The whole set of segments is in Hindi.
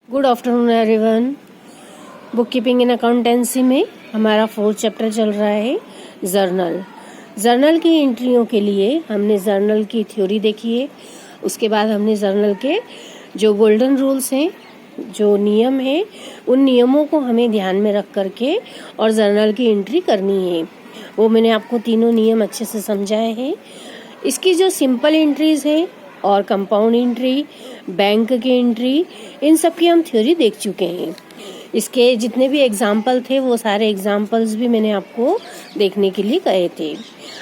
Good afternoon everyone. Book keeping in accountancy में हमारा 4th चैप्टर चल रहा है जर्नल की एंट्रियों के लिए हमने जर्नल की थ्योरी देखी है। उसके बाद हमने जर्नल के जो गोल्डन रूल्स हैं, जो नियम हैं, उन नियमों को हमें ध्यान में रख करके और जर्नल की एंट्री करनी है। वो मैंने आपको तीनों नियम अच्छे से समझाए हैं। इसकी जो सिंपल एंट्रीज हैं और कंपाउंड एंट्री, बैंक की एंट्री, इन सब की हम थ्योरी देख चुके हैं। इसके जितने भी एग्जाम्पल थे वो सारे एग्जाम्पल्स भी मैंने आपको देखने के लिए कहे थे।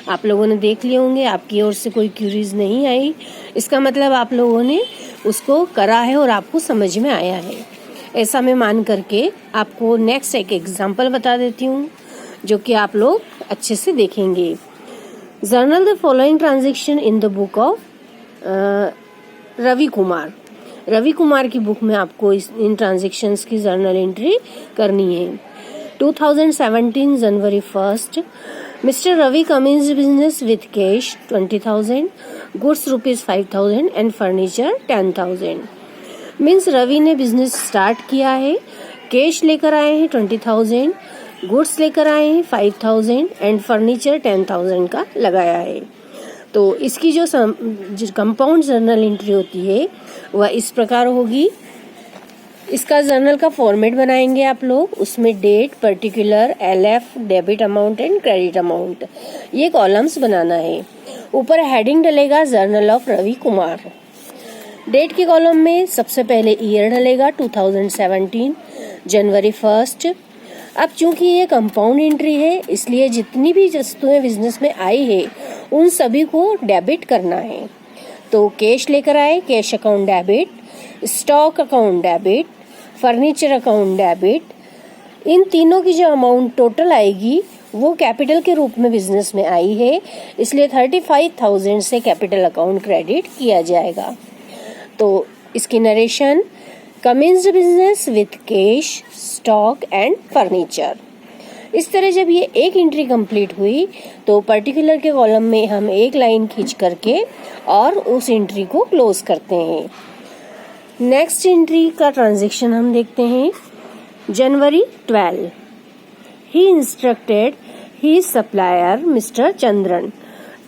आप लोगों ने देख लिए होंगे, आपकी ओर से कोई क्यूरीज नहीं आई। इसका मतलब आप लोगों ने उसको करा है और आपको समझ में आया है, ऐसा मैं मान करके आपको नेक्स्ट एक एग्जाम्पल बता देती हूँ जो कि आप लोग अच्छे से देखेंगे। Journal the following transaction in the book of Ravi Kumar की बुक में आपको इन ट्रांजैक्शंस की जर्नल एंट्री करनी है। 2017 January 1 mister Ravi commences business with cash 20,000, goods ₹5,000 and furniture 10,000। Means Ravi ने बिजनेस स्टार्ट किया है, कैश लेकर आए हैं 20,000, गुड्स लेकर आए हैं 5,000 एंड फर्नीचर 10,000 का लगाया है। तो इसकी जो कंपाउंड जर्नल एंट्री होती है वह इस प्रकार होगी। इसका जर्नल का फॉर्मेट बनाएंगे आप लोग। उसमें date, particular, LF, debit amount and credit amount, ये कॉलम्स बनाना है। ऊपर हेडिंग डलेगा journal of Ravi Kumar. Date के कॉलम में सबसे पहले ईयर डलेगा 2017 जनवरी 1। अब चूंकि ये कंपाउंड एंट्री है, इसलिए जितनी भी वस्तुएं बिजनेस में आई है उन सभी को डेबिट करना है। तो कैश लेकर आए, cash account debit, stock account debit, furniture account debit. इन तीनों की जो अमाउंट टोटल आएगी वो कैपिटल के रूप में बिजनेस में आई है, इसलिए 35,000 से कैपिटल अकाउंट क्रेडिट किया जाएगा। तो इसकी narration, Cummins business with cash, stock and furniture. इस तरह जब ये एक एंट्री कंप्लीट हुई तो पर्टिकुलर के कॉलम में हम एक लाइन खींच करके और उस एंट्री को क्लोज करते हैं। नेक्स्ट एंट्री का ट्रांजैक्शन हम देखते हैं। January 12 he instructed he supplier Mr Chandran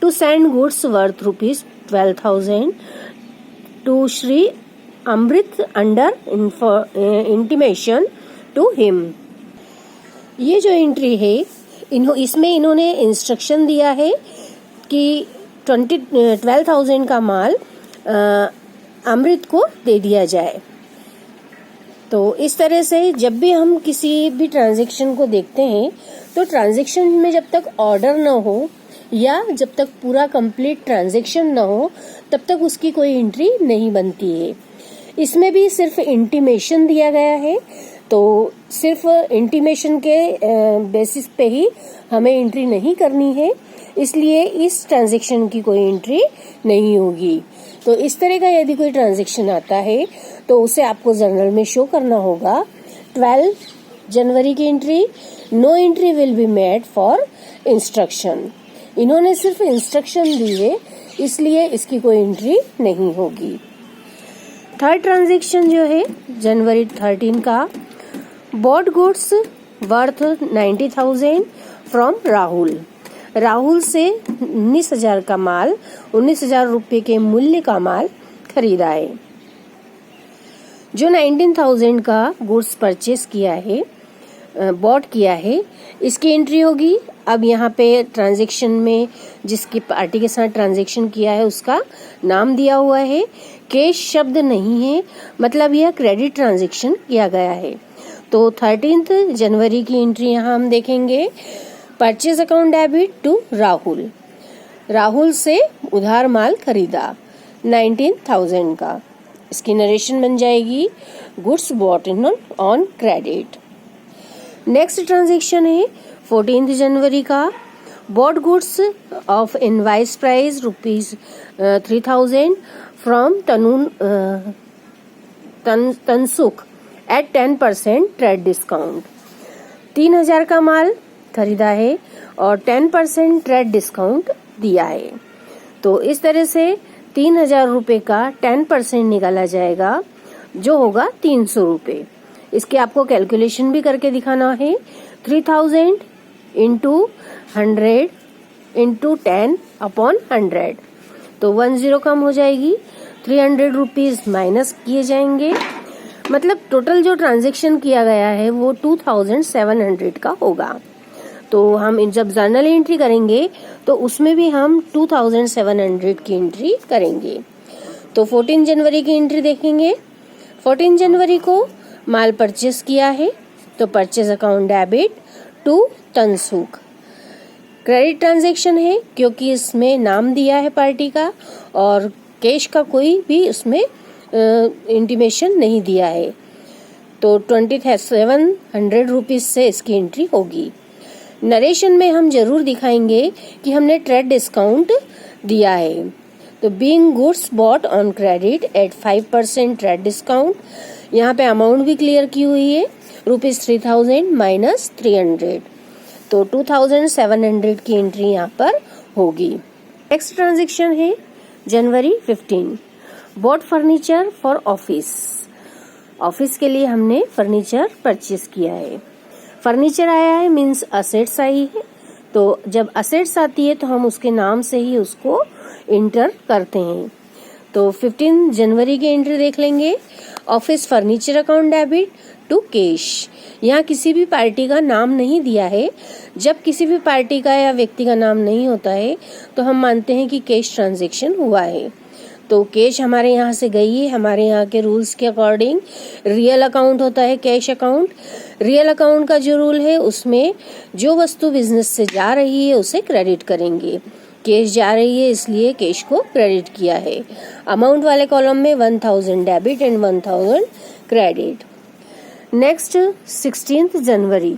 to send goods worth ₹12,000 to Shri Amrit under intimation to him. ये जो एंट्री है इसमें इन्होंने इंस्ट्रक्शन दिया है कि 12,000 का माल अमृत को दे दिया जाए। तो इस तरह से जब भी हम किसी भी ट्रांजैक्शन को देखते हैं तो ट्रांजैक्शन में जब तक ऑर्डर न हो या जब तक पूरा कंप्लीट ट्रांजैक्शन न हो तब तक उसकी कोई एंट्री नहीं बनती है। इसमें भी सिर्फ इंटीमेशन दिया गया है, तो सिर्फ इंटीमेशन के बेसिस पे ही हमें एंट्री नहीं करनी है, इसलिए इस ट्रांजैक्शन की कोई एंट्री नहीं होगी। तो इस तरह का यदि कोई ट्रांजैक्शन आता है तो उसे आपको जर्नल में शो करना होगा। 12 जनवरी की entry, no entry will be made for instruction. इन्होंने सिर्फ इंस्ट्रक्शन दी है, इसलिए इसकी कोई एंट्री नहीं होगी। थर्ड ट्रांजैक्शन जो है जनवरी 13 का, bought goods worth 90,000 from Rahul से 19,000 का माल, 19,000 रुपये के मूल्य का माल खरीदा है। जो 19,000 का गुड्स परचेस किया है, बॉट किया है, इसकी एंट्री होगी। अब यहाँ पे ट्रांजैक्शन में जिसकी पार्टी के साथ ट्रांजैक्शन किया है उसका नाम दिया हुआ है, कैश शब्द नहीं है, मतलब यह क्रेडिट ट्रांजैक्शन किया गया है। तो 13 जनवरी की एंट्री यहाँ हम देखेंगे। Purchase account debit to Rahul से उधार माल खरीदा 19,000 का। इसकी नरेशन बन जाएगी goods bought in on credit. Next transaction है 14 जनवरी का, bought goods of invoice price ₹3,000 from Tansukh at 10% trade discount. 3,000 का माल खरीदा है और 10% ट्रेड डिस्काउंट दिया है। तो इस तरह से 3,000 रुपये का 10% निकाला जाएगा जो होगा 300 रुपये। इसके आपको कैलकुलेशन भी करके दिखाना है। 3000 इंटू 100 इंटू 10 अपॉन 100, तो 10 कम हो जाएगी। 300 रुपीज माइनस किए जाएंगे, मतलब टोटल जो ट्रांजेक्शन किया गया है वो 2700 का होगा। तो हम जब जर्नल एंट्री करेंगे तो उसमें भी हम 2700 की एंट्री करेंगे। तो 14 जनवरी की एंट्री देखेंगे। 14 जनवरी को माल परचेस किया है, तो purchase account debit to Tansukh. Credit transaction है क्योंकि इसमें नाम दिया है पार्टी का और कैश का कोई भी उसमें इंटीमेशन नहीं दिया है, तो 2700 रुपीज से इसकी एंट्री होगी। नरेशन में हम जरूर दिखाएंगे कि हमने ट्रेड डिस्काउंट दिया है। तो being goods bought on credit at 5% trade discount, यहाँ पे अमाउंट भी क्लियर की हुई है, ₹3000 माइनस 300, तो 2700 की एंट्री यहाँ पर होगी। नेक्स्ट ट्रांजेक्शन है जनवरी 15, bought furniture for office. Office के लिए हमने फर्नीचर परचेस किया है। फर्नीचर आया है मीन्स असेट्स आई है, तो जब असेट्स आती है तो हम उसके नाम से ही उसको इंटर करते हैं। तो 15 जनवरी की एंट्री देख लेंगे। Office furniture account debit to cash, यहाँ किसी भी पार्टी का नाम नहीं दिया है। जब किसी भी पार्टी का या व्यक्ति का नाम नहीं होता है तो हम मानते हैं कि कैश ट्रांजैक्शन हुआ है। तो कैश हमारे यहाँ से गई है। हमारे यहाँ के रूल्स के अकॉर्डिंग रियल अकाउंट होता है कैश अकाउंट। रियल अकाउंट का जो रूल है उसमें जो वस्तु बिजनेस से जा रही है उसे क्रेडिट करेंगे। कैश जा रही है इसलिए कैश को क्रेडिट किया है। अमाउंट वाले कॉलम में 1000 debit and 1000 credit. Next 16 January,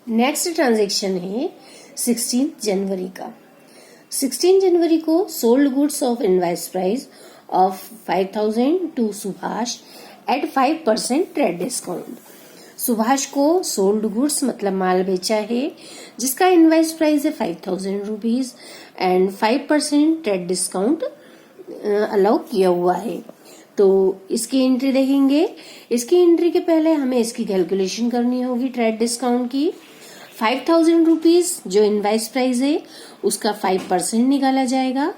next transaction है 16 जनवरी का। 16 जनवरी को sold goods of invoice price of 5000 to Subhash at 5% trade discount. Subhash को सोल्ड गुड्स मतलब माल बेचा है जिसका इनवॉइस प्राइस है 5000 rupees and 5% trade discount allow किया हुआ है। तो इसकी एंट्री देखेंगे। इसकी एंट्री के पहले हमें इसकी कैलकुलेशन करनी होगी ट्रेड डिस्काउंट की। 5000 रुपीज जो इनवॉइस प्राइस है उसका 5% निकाला जाएगा।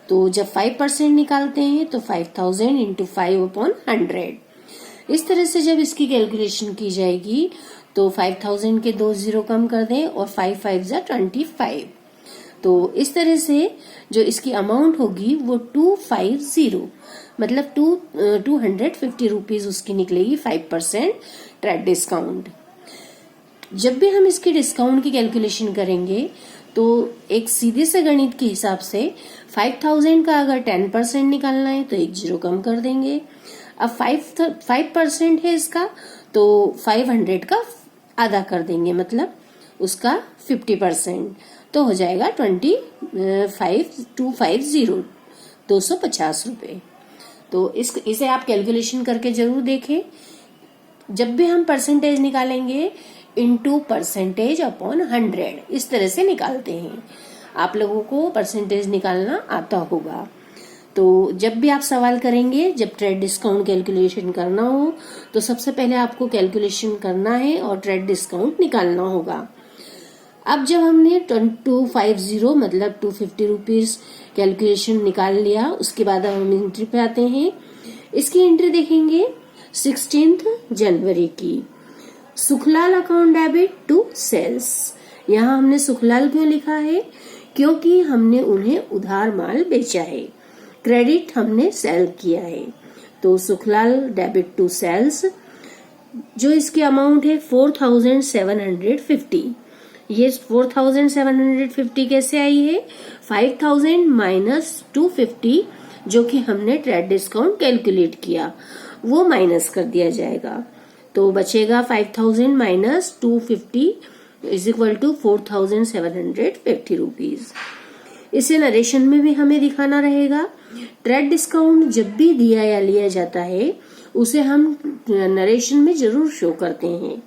तो जब 5% निकालते हैं तो 5000 इंटू 5/100, इस तरह से जब इसकी कैलकुलेशन की जाएगी तो 5000 के 2 जीरो कम कर दें और 5 5 25। तो इस तरह से जो इसकी अमाउंट होगी वो 250 मतलब 250 रुपीज उसकी निकलेगी 5% ट्रेड डिस्काउंट। जब भी हम इसकी डिस्काउंट की कैलकुलेशन करेंगे तो एक सीधे से गणित के हिसाब से 5000 का अगर 10% निकालना है तो 1 जीरो कम कर देंगे। अब 5% है इसका तो 500 का आधा कर देंगे, मतलब उसका 50%, तो हो जाएगा 250 250 रुपए। तो इसे आप कैलकुलेशन करके जरूर देखें। जब भी हम परसेंटेज निकालेंगे इनटू परसेंटेज अपॉन 100 इस तरह से निकालते हैं। आप लोगों को परसेंटेज निकालना आता होगा। तो जब भी आप सवाल करेंगे, जब ट्रेड डिस्काउंट कैलकुलेशन करना हो तो सबसे पहले आपको कैलकुलेशन करना है और ट्रेड डिस्काउंट निकालना होगा। अब जब हमने 250 मतलब 250 रुपीज कैलकुलेशन निकाल लिया, उसके बाद हम एंट्री पे आते हैं। इसकी एंट्री देखेंगे 16 जनवरी की। Sukhlal account debit to sales. यहाँ हमने सुखलाल क्यों लिखा है? क्योंकि हमने उन्हें उधार माल बेचा है। क्रेडिट हमने सेल किया है, तो सुखलाल डेबिट टू सेल्स। जो इसकी अमाउंट है 4750। ये 4750 कैसे आई है? 5000 माइनस 250 जो कि हमने ट्रेड डिस्काउंट कैलकुलेट किया वो माइनस कर दिया जाएगा, तो बचेगा 5000 minus 250 is equal to 4750 rupees. इसे नरेशन में भी हमें दिखाना रहेगा। ट्रेड डिस्काउंट जब भी दिया या लिया जाता है उसे हम नरेशन में जरूर शो करते हैं,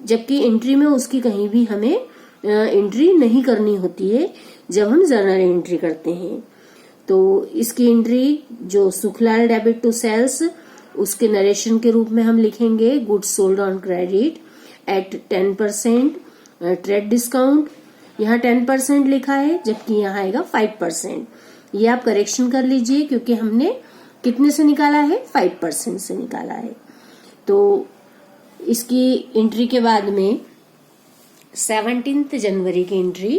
जबकि एंट्री में उसकी कहीं भी हमें एंट्री नहीं करनी होती है जब हम जर्नल एंट्री करते हैं। तो इसकी एंट्री जो सुखलाल डेबिट टू सेल्स उसके नरेशन के रूप में हम लिखेंगे goods sold on credit eight 10% trade discount. यहाँ 10% लिखा है जबकि यहाँ आएगा 5%। ये आप करेक्शन कर लीजिए क्योंकि हमने कितने से निकाला है, 5% से निकाला है। तो इसकी एंट्री के बाद में 17 जनवरी की entry,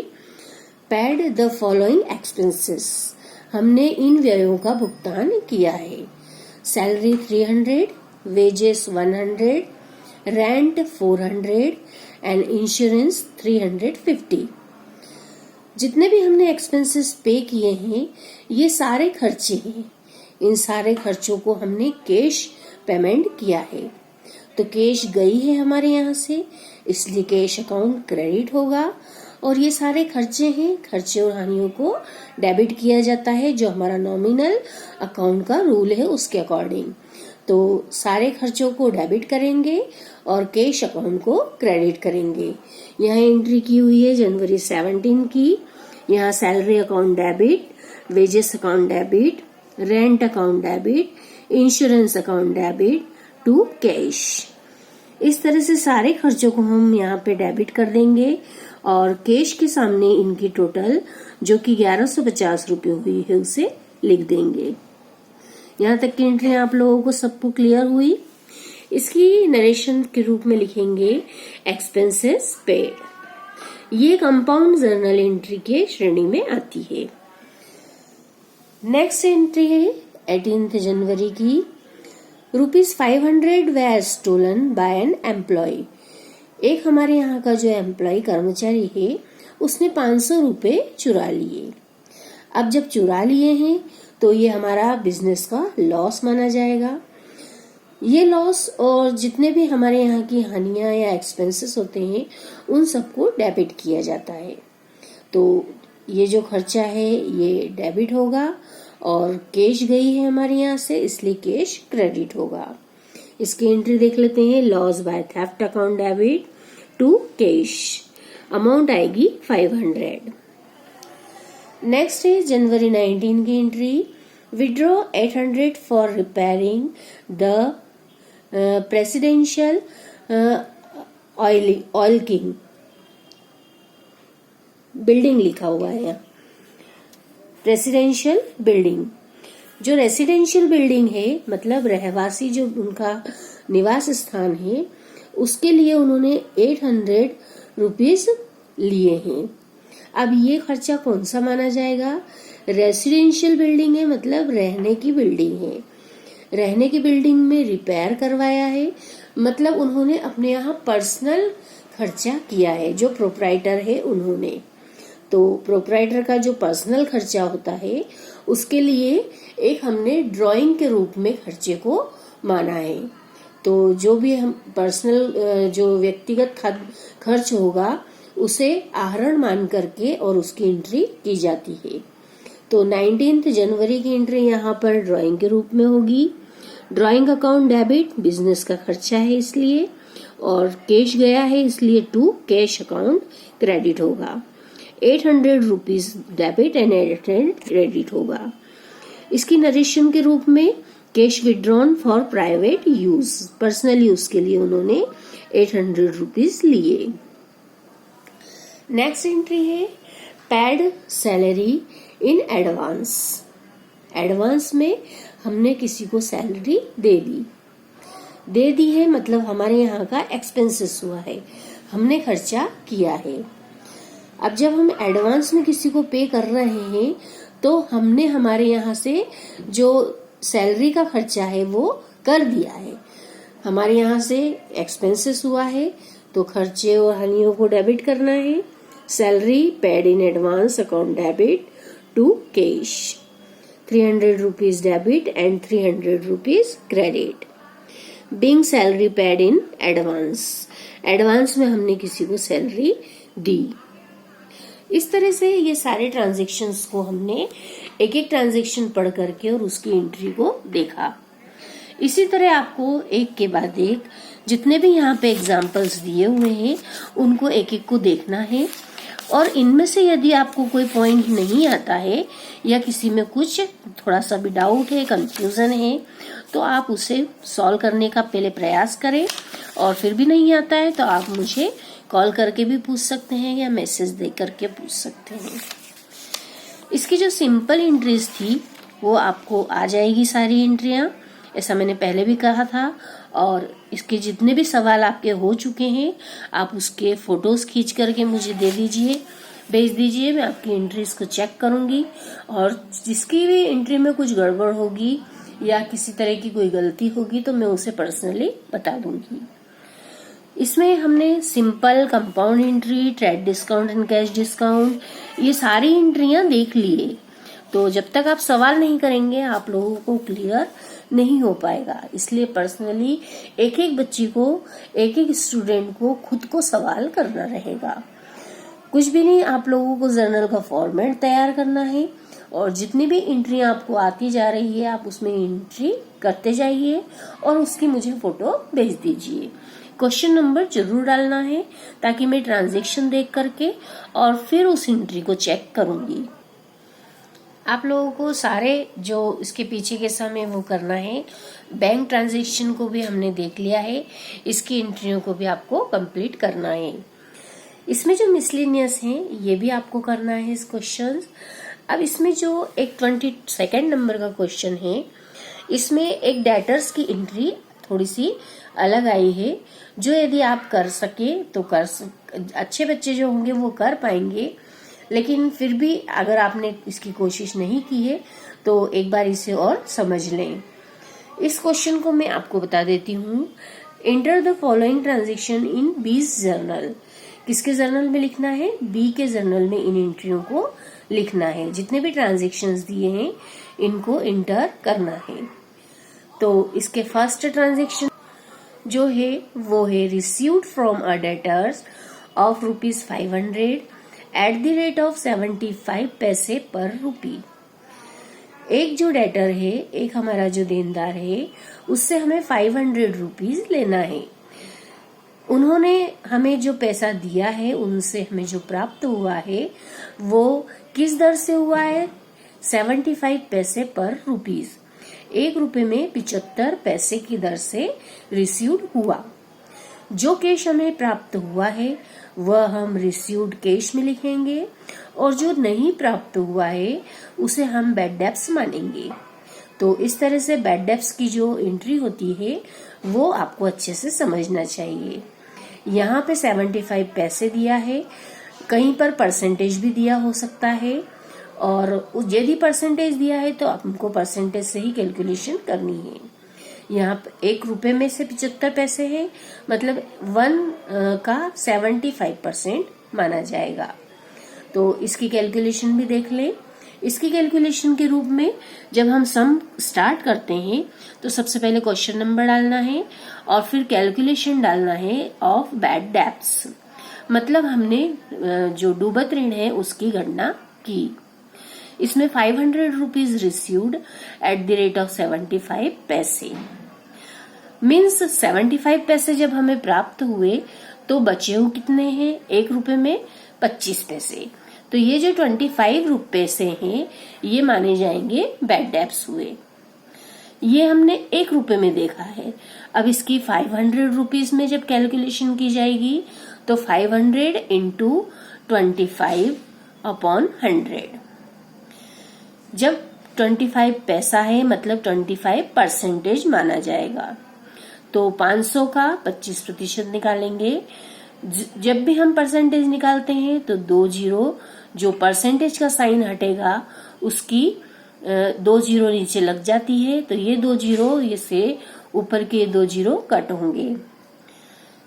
paid the following expenses, हमने इन व्ययों का भुगतान किया है। Salary 300, wages 100, rent 400 and insurance 350। जितने भी हमने एक्सपेंसेस पे किए हैं ये सारे खर्चे हैं। इन सारे खर्चों को हमने कैश पेमेंट किया है। तो कैश गई है हमारे यहाँ से, इसलिए कैश अकाउंट क्रेडिट होगा। और ये सारे खर्चे हैं, खर्चे और हानियों को डेबिट किया जाता है जो हमारा नॉमिनल अकाउंट का रूल है उसके अकॉर्डिंग। तो सारे खर्चों को डेबिट करेंगे और कैश अकाउंट को क्रेडिट करेंगे। यहाँ एंट्री की हुई है जनवरी 17 की। यहाँ salary account debit, wages account debit, rent account debit, insurance account debit to cash. इस तरह से सारे खर्चों को हम यहाँ पे डेबिट कर देंगे और कैश के सामने इनकी टोटल जो कि 1150 रुपये हुई है उसे लिख देंगे। यहाँ तक की एंट्री आप लोगों को सबको क्लियर हुई। इसकी नरेशन के रूप में लिखेंगे एक्सपेंसेस पेड। ये कंपाउंड जर्नल एंट्री के श्रेणी में आती है। नेक्स्ट एंट्री है 18 जनवरी की। ₹500 were stolen by an employee। एक हमारे यहाँ का जो एम्प्लॉय कर्मचारी है उसने 500 रुपए चुरा लिए। अब जब चुरा लिए हैं तो ये हमारा बिजनेस का लॉस माना जाएगा। ये लॉस और जितने भी हमारे यहाँ की हानियां या एक्सपेंसेस होते हैं उन सबको डेबिट किया जाता है। तो ये जो खर्चा है ये डेबिट होगा और कैश गई है हमारे यहाँ से, इसलिए कैश क्रेडिट होगा। इसकी एंट्री देख लेते हैं। Loss by theft account debit to cash, amount आएगी 500। नेक्स्ट है जनवरी 19 की entry. Withdraw 800 for repairing the presidential oil king building लिखा हुआ है यहाँ। रेसिडेंशियल बिल्डिंग, जो रेसिडेंशियल बिल्डिंग है मतलब रहवासी जो उनका निवास स्थान है उसके लिए उन्होंने 800 रुपीज लिए हैं। अब ये खर्चा कौन सा माना जाएगा? रेसिडेंशियल बिल्डिंग है मतलब रहने की बिल्डिंग है। रहने की बिल्डिंग में रिपेयर करवाया है मतलब उन्होंने अपने यहाँ पर्सनल खर्चा किया है। जो प्रोप्राइटर है उन्होंने, तो प्रोप्राइटर का जो पर्सनल खर्चा होता है उसके लिए एक हमने ड्राइंग के रूप में खर्चे को माना है। तो जो भी हम पर्सनल जो व्यक्तिगत खर्च होगा उसे आहरण मान करके और उसकी एंट्री की जाती है। तो 19 जनवरी की एंट्री यहाँ पर ड्राइंग के रूप में होगी। ड्राइंग अकाउंट डेबिट, बिजनेस का खर्चा है इसलिए, और कैश गया है इसलिए टू कैश अकाउंट क्रेडिट होगा। 800 रुपीज डेबिट एंड 800 क्रेडिट होगा। इसकी नरेशन के रूप में cash withdrawn for private use, personal use के लिए उन्होंने 800 रुपीज लिए। नेक्स्ट एंट्री है paid salary in advance. Advance में हमने किसी को सैलरी दे दी है मतलब हमारे यहाँ का एक्सपेंसेस हुआ है, हमने खर्चा किया है। अब जब हम एडवांस में किसी को पे कर रहे हैं तो हमने हमारे यहाँ से जो सैलरी का खर्चा है वो कर दिया है। हमारे यहाँ से एक्सपेंसेस हुआ है तो खर्चे और हानियों को डेबिट करना है। Salary paid in advance account debit to cash, 300 rupees debit and 300 rupees credit. Being salary paid in advance, advance में हमने किसी को सैलरी दी। इस तरह से ये सारे ट्रांजैक्शंस को हमने एक एक ट्रांजैक्शन पढ़ करके और उसकी एंट्री को देखा। इसी तरह आपको एक के बाद एक जितने भी यहाँ पे एग्जाम्पल्स दिए हुए हैं उनको एक एक को देखना है और इनमें से यदि आपको कोई पॉइंट नहीं आता है या किसी में कुछ थोड़ा सा भी डाउट है, कंफ्यूजन है, तो आप उसे सॉल्व करने का पहले प्रयास करें, और फिर भी नहीं आता है तो आप मुझे कॉल करके भी पूछ सकते हैं या मैसेज दे करके पूछ सकते हैं। इसकी जो सिंपल एंट्रीज थी वो आपको आ जाएगी सारी एंट्रियां, ऐसा मैंने पहले भी कहा था। और इसके जितने भी सवाल आपके हो चुके हैं आप उसके फोटोज खींच करके मुझे दे दीजिए, भेज दीजिए। मैं आपकी एंट्रीज को चेक करूंगी और जिसकी भी एंट्री में कुछ गड़बड़ होगी या किसी तरह की कोई गलती होगी तो मैं उसे पर्सनली बता दूंगी। इसमें हमने simple, compound entry, trade discount and cash discount, ये सारी एंट्रियां देख लिए। तो जब तक आप सवाल नहीं करेंगे आप लोगों को क्लियर नहीं हो पाएगा। इसलिए पर्सनली एक एक बच्ची को, एक एक स्टूडेंट को खुद को सवाल करना रहेगा। कुछ भी नहीं, आप लोगों को जर्नल का फॉर्मेट तैयार करना है और जितनी भी एंट्री आपको आती जा रही है आप उसमें एंट्री करते जाइए और उसकी मुझे फोटो भेज दीजिए। क्वेश्चन नंबर जरूर डालना है ताकि मैं ट्रांजैक्शन देख करके और फिर उस एंट्री को चेक करूंगी। आप लोगों को सारे जो इसके पीछे के सम है वो करना है। बैंक ट्रांजैक्शन को भी हमने देख लिया है, इसकी एंट्रियों को भी आपको कंप्लीट करना है। इसमें जो मिसलेनियस है ये भी आपको करना है इस क्वेश्चन। अब इसमें जो एक 22 नंबर का क्वेश्चन है, इसमें एक डेटर्स की एंट्री थोड़ी सी अलग आई है, जो यदि आप कर सके तो अच्छे बच्चे जो होंगे वो कर पाएंगे, लेकिन फिर भी अगर आपने इसकी कोशिश नहीं की है तो एक बार इसे और समझ लें। इस क्वेश्चन को मैं आपको बता देती हूँ। Enter the following transaction in B's journal. किसके जर्नल में लिखना है? बी के जर्नल में इन एंट्रियों को लिखना है। जितने भी ट्रांजैक्शंस दिए हैं इनको एंटर करना है। तो इसके फर्स्ट ट्रांजैक्शन जो है वो है received from a debtors of ₹500 at the rate of 75 पैसे पर रूपी। एक जो डेटर है, एक हमारा जो देनदार है, उससे हमें 500 रुपीज लेना है। उन्होंने हमें जो पैसा दिया है, उनसे हमें जो प्राप्त हुआ है वो किस दर से हुआ है? 75 पैसे पर रूपीज। 1 रुपए में 75 पैसे की दर से रिसीव्ड हुआ। जो कैश हमें प्राप्त हुआ है वह हम रिसीव्ड कैश में लिखेंगे और जो नहीं प्राप्त हुआ है उसे हम बैड डेब्ट्स मानेंगे। तो इस तरह से बैड डेब्ट्स की जो एंट्री होती है वो आपको अच्छे से समझना चाहिए। यहाँ पे 75 पैसे दिया है, कहीं पर परसेंटेज भी दिया हो सकता है, और यदि परसेंटेज दिया है तो आपको परसेंटेज से ही कैलकुलेशन करनी है। यहाँ पे 1 रुपए में से 75 पैसे है, मतलब 1 का 75% माना जाएगा। तो इसकी कैलकुलेशन भी देख लें। इसकी कैलकुलेशन के रूप में जब हम सम स्टार्ट करते हैं तो सबसे पहले क्वेश्चन नंबर डालना है और फिर कैलकुलेशन डालना है ऑफ बैड डेब्ट्स, मतलब हमने जो डूबत ऋण है उसकी गणना की। इसमें 500 rupees received at the rate of 75 पैसे, मीन्स 75 पैसे जब हमें प्राप्त हुए तो बचे हुए कितने हैं? 1 रुपए में 25 पैसे। तो ये जो 25 रुपए से हैं ये माने जाएंगे बैड डेब्ट्स हुए। ये हमने 1 रुपए में देखा है। अब इसकी 500 रुपीज में जब कैलकुलेशन की जाएगी तो 500 इंटू 25 अपॉन 100। जब 25 पैसा है मतलब 25% माना जाएगा। तो 500 का 25% निकालेंगे। जब भी हम परसेंटेज निकालते हैं तो 2 जीरो, जो परसेंटेज का साइन हटेगा उसकी 2 जीरो नीचे लग जाती है, तो ये 2 जीरो, ये से ऊपर के 2 जीरो कट होंगे।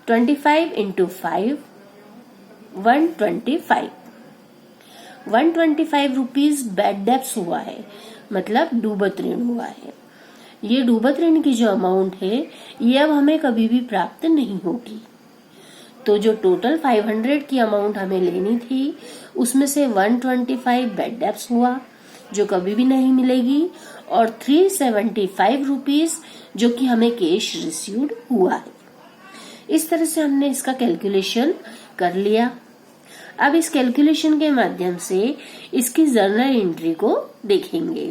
25 इंटू 5 125। 125 रुपीज बैड डेब्ट्स हुआ है, मतलब डूबत ऋण हुआ है। ये डूबत ऋण की जो अमाउंट है ये अब हमें कभी भी प्राप्त नहीं होगी। तो जो टोटल 500 की अमाउंट हमें लेनी थी उसमें से 125 बैड डेब्ट्स हुआ जो कभी भी नहीं मिलेगी, और 375 रुपीज जो कि हमें कैश रिसीव्ड हुआ है। इस तरह से हमने इसका कैलकुलेशन कर लिया। अब इस कैलकुलेशन के माध्यम से इसकी जर्नल एंट्री को देखेंगे।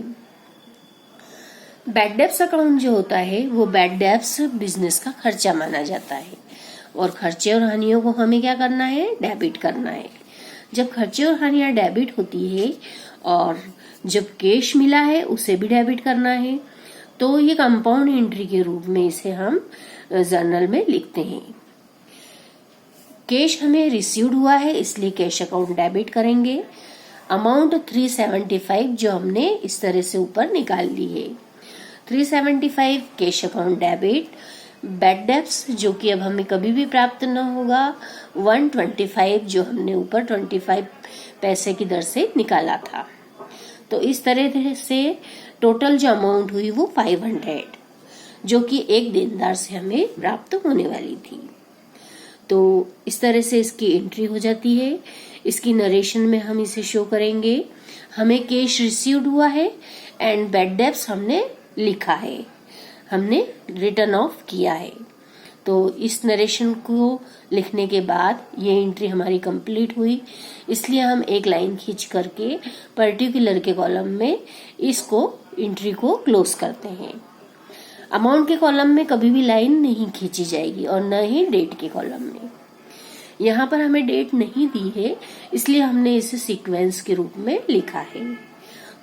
बैड डेब्ट्स अकाउंट जो होता है वो बैड डेब्ट्स बिजनेस का खर्चा माना जाता है और खर्चे और हानियों को हमें क्या करना है, डेबिट करना है। जब खर्चे और हानियां डेबिट होती है और जब कैश मिला है उसे भी डेबिट करना है, तो ये कंपाउंड एंट्री के रूप में इसे हम जर्नल में लिखते हैं। कैश हमें रिसीव्ड हुआ है इसलिए कैश अकाउंट डेबिट करेंगे। अमाउंट 375 जो हमने इस तरह से ऊपर निकाल ली है, 375 cash account debit. Bad debts जो कि अब हमें कभी भी प्राप्त न होगा, 125 जो हमने ऊपर 25 पैसे की दर से निकाला था। तो इस तरह से टोटल जो अमाउंट हुई वो 500 जो कि एक देनदार से हमें प्राप्त होने वाली थी। तो इस तरह से इसकी एंट्री हो जाती है। इसकी नरेशन में हम इसे शो करेंगे। हमें कैश रिसीव्ड हुआ है एंड बैड डेब्ट्स हमने लिखा है, हमने रिटर्न ऑफ किया है। तो इस नरेशन को लिखने के बाद ये एंट्री हमारी कंप्लीट हुई, इसलिए हम एक लाइन खींच करके पर्टिकुलर के कॉलम में इसको एंट्री को क्लोज करते हैं। अमाउंट के कॉलम में कभी भी लाइन नहीं खींची जाएगी और न ही डेट के कॉलम में। यहाँ पर हमें डेट नहीं दी है इसलिए हमने इसे सीक्वेंस के रूप में लिखा है।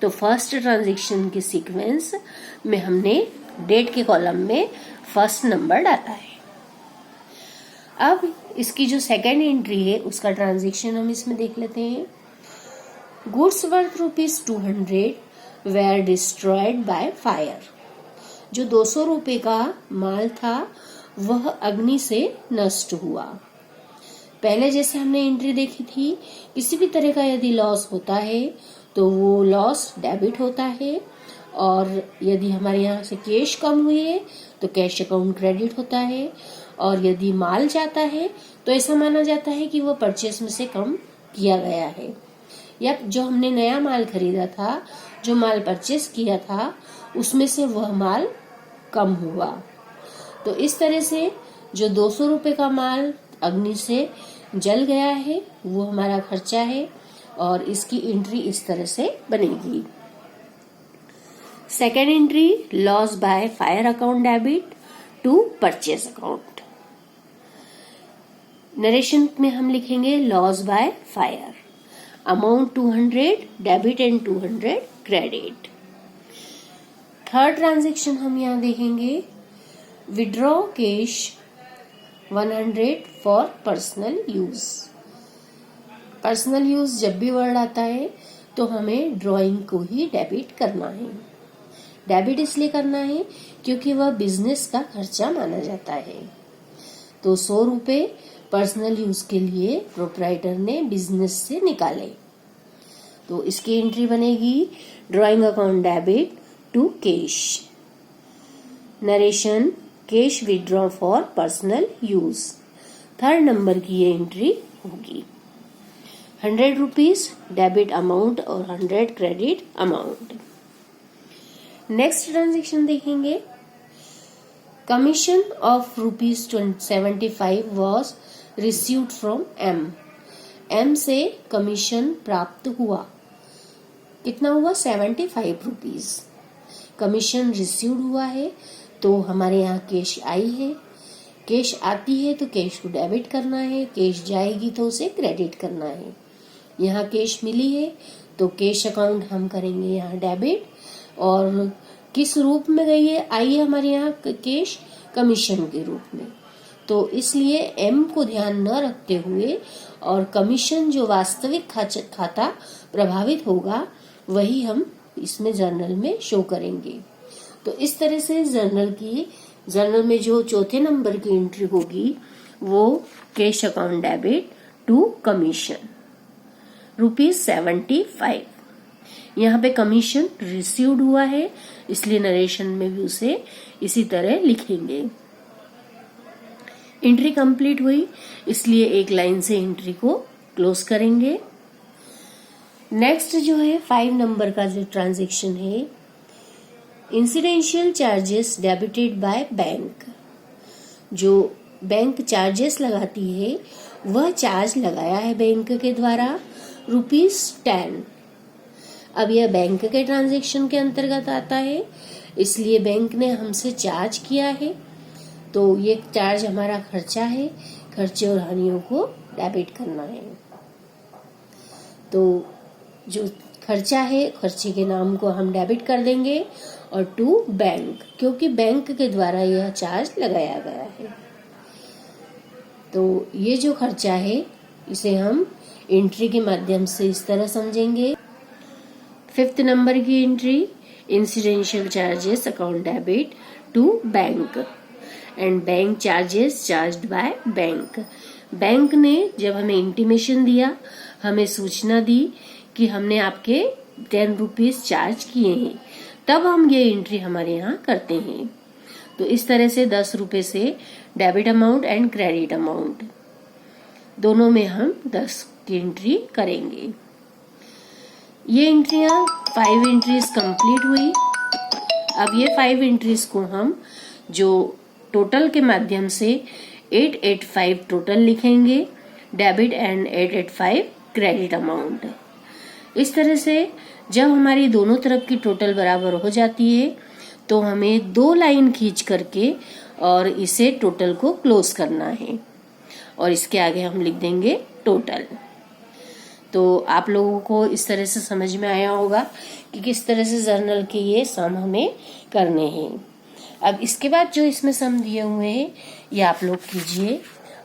तो फर्स्ट ट्रांजैक्शन के सीक्वेंस में हमने डेट के कॉलम में फर्स्ट नंबर डाला है। अब इसकी जो सेकेंड एंट्री है उसका ट्रांजैक्शन हम इसमें देख लेते हैं। Goods worth ₹200 were destroyed by fire. जो 200 रुपए का माल था वह अग्नि से नष्ट हुआ। पहले जैसे हमने एंट्री देखी थी, किसी भी तरह का यदि लॉस होता है तो वो लॉस डेबिट होता है और यदि हमारे यहाँ से कैश कम हुई है तो कैश अकाउंट क्रेडिट होता है और यदि माल जाता है तो ऐसा माना जाता है कि वो परचेस में से कम किया गया है, या जो हमने नया माल खरीदा था, जो माल परचेस किया था उसमें से वह माल कम हुआ। तो इस तरह से जो 200 रुपए का माल अग्नि से जल गया है वो हमारा खर्चा है और इसकी एंट्री इस तरह से बनेगी। Second entry, loss by fire account debit to purchase account. Narration में हम लिखेंगे loss by fire, amount 200 debit and 200 credit. Third transaction हम यहाँ देखेंगे, withdraw cash 100 for personal use. Personal use जब भी वर्ड आता है तो हमें ड्राइंग को ही डेबिट करना है। डेबिट इसलिए करना है क्योंकि वह बिजनेस का खर्चा माना जाता है। तो 100 रुपए पर्सनल यूज के लिए प्रोप्राइटर ने बिजनेस से निकाले, तो इसकी एंट्री बनेगी drawing account debit to cash. Narration, cash withdraw for personal use. Third number की ये एंट्री होगी। 100 रुपीज डेबिट अमाउंट और 100 क्रेडिट अमाउंट। नेक्स्ट ट्रांजेक्शन देखेंगे, commission of ₹75 was received from M से कमीशन प्राप्त हुआ। कितना हुआ? 75 रुपीज कमीशन रिसीव्ड हुआ है। तो हमारे यहाँ कैश आई है, कैश आती है तो कैश को डेबिट करना है, कैश जाएगी तो उसे क्रेडिट करना है। यहाँ कैश मिली है तो कैश अकाउंट हम करेंगे यहाँ डेबिट, और किस रूप में गई है? आई है हमारे यहाँ कैश कमीशन के रूप में। तो इसलिए एम को ध्यान न रखते हुए और कमीशन जो वास्तविक खाता प्रभावित होगा वही हम इसमें जर्नल में शो करेंगे। तो इस तरह से जर्नल में जो चौथे नंबर की एंट्री होगी वो cash account debit to commission ₹75। यहाँ पे कमीशन रिसीव्ड हुआ है इसलिए नरेशन में भी उसे इसी तरह लिखेंगे। एंट्री कंप्लीट हुई इसलिए एक लाइन से एंट्री को क्लोज करेंगे। नेक्स्ट जो है 5 नंबर का जो ट्रांजैक्शन है, incidental charges debited by bank. जो बैंक चार्जेस लगाती है वह चार्ज लगाया है बैंक के द्वारा ₹10। अब यह बैंक के ट्रांजैक्शन के अंतर्गत आता है, इसलिए बैंक ने हमसे चार्ज किया है, तो ये चार्ज हमारा खर्चा है। खर्चे और हानियों को डेबिट करना है। तो जो खर्चा है, खर्चे के नाम को हम डेबिट कर देंगे और टू बैंक, क्योंकि बैंक के द्वारा यह चार्ज लगाया गया है। तो ये जो खर्चा है इसे हम एंट्री के माध्यम से इस तरह समझेंगे। 5th नंबर की entry, incidental charges account debit to bank and bank charges charged by bank. Bank ने जब हमें इंटीमेशन दिया, हमें सूचना दी कि हमने आपके ₹10 चार्ज किए हैं, तब हम ये एंट्री हमारे यहाँ करते हैं। तो इस तरह से ₹10 से debit amount and credit amount दोनों में हम 10 की एंट्री करेंगे। ये एंट्रियां 5 एंट्रीज कंप्लीट हुई। अब ये 5 एंट्रीज को हम जो टोटल के माध्यम से 885 टोटल लिखेंगे, डेबिट एंड 885 क्रेडिट अमाउंट। इस तरह से जब हमारी दोनों तरफ की टोटल बराबर हो जाती है तो हमें 2 लाइन खींच करके और इसे टोटल को क्लोज करना है और इसके आगे हम लिख देंगे टोटल। तो आप लोगों को इस तरह से समझ में आया होगा कि किस तरह से जर्नल के ये सम हमें करने हैं। अब इसके बाद जो इसमें सम दिए हुए हैं ये आप लोग कीजिए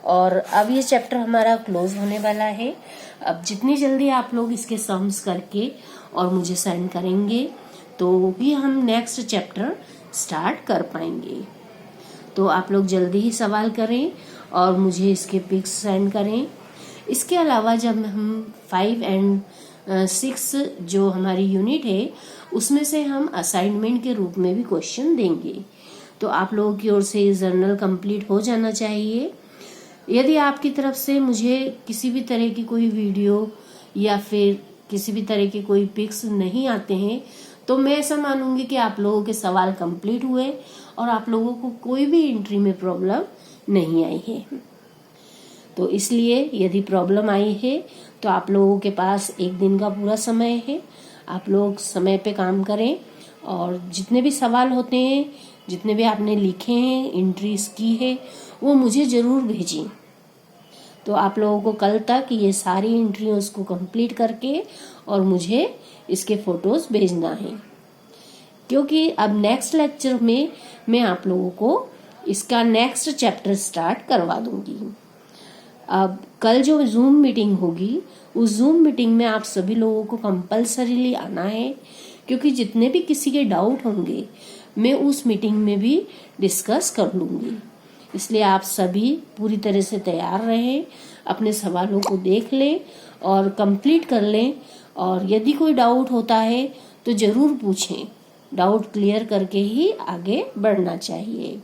और अब ये चैप्टर हमारा क्लोज होने वाला है। अब जितनी जल्दी आप लोग इसके सम्स करके और मुझे सेंड करेंगे तो भी हम नेक्स्ट चैप्टर स्टार्ट कर पाएंगे। तो आप लोग जल्दी ही सवाल करें और मुझे इसके पिक्स सेंड करें। इसके अलावा जब हम 5 एंड 6 जो हमारी यूनिट है उसमें से हम असाइनमेंट के रूप में भी क्वेश्चन देंगे। तो आप लोगों की ओर से जर्नल कंप्लीट हो जाना चाहिए। यदि आपकी तरफ से मुझे किसी भी तरह की कोई वीडियो या फिर किसी भी तरह के कोई पिक्स नहीं आते हैं तो मैं ऐसा मानूंगी कि आप लोगों के सवाल कंप्लीट हुए और आप लोगों को कोई भी एंट्री में प्रॉब्लम नहीं आई है। तो इसलिए यदि प्रॉब्लम आई है तो आप लोगों के पास 1 दिन का पूरा समय है। आप लोग समय पे काम करें और जितने भी सवाल होते हैं, जितने भी आपने लिखे हैं, एंट्रीज की है, वो मुझे जरूर भेजें। तो आप लोगों को कल तक ये सारी एंट्रीज को कंप्लीट करके और मुझे इसके फोटोज भेजना है, क्योंकि अब नेक्स्ट लेक्चर में मैं आप लोगों को इसका नेक्स्ट चैप्टर स्टार्ट करवा दूंगी। अब कल जो जूम मीटिंग होगी उस जूम मीटिंग में आप सभी लोगों को कंपल्सरीली आना है, क्योंकि जितने भी किसी के डाउट होंगे मैं उस मीटिंग में भी डिस्कस कर लूंगी। इसलिए आप सभी पूरी तरह से तैयार रहें, अपने सवालों को देख लें और कंप्लीट कर लें। और यदि कोई डाउट होता है तो जरूर पूछें। डाउट क्लियर करके ही आगे बढ़ना चाहिए।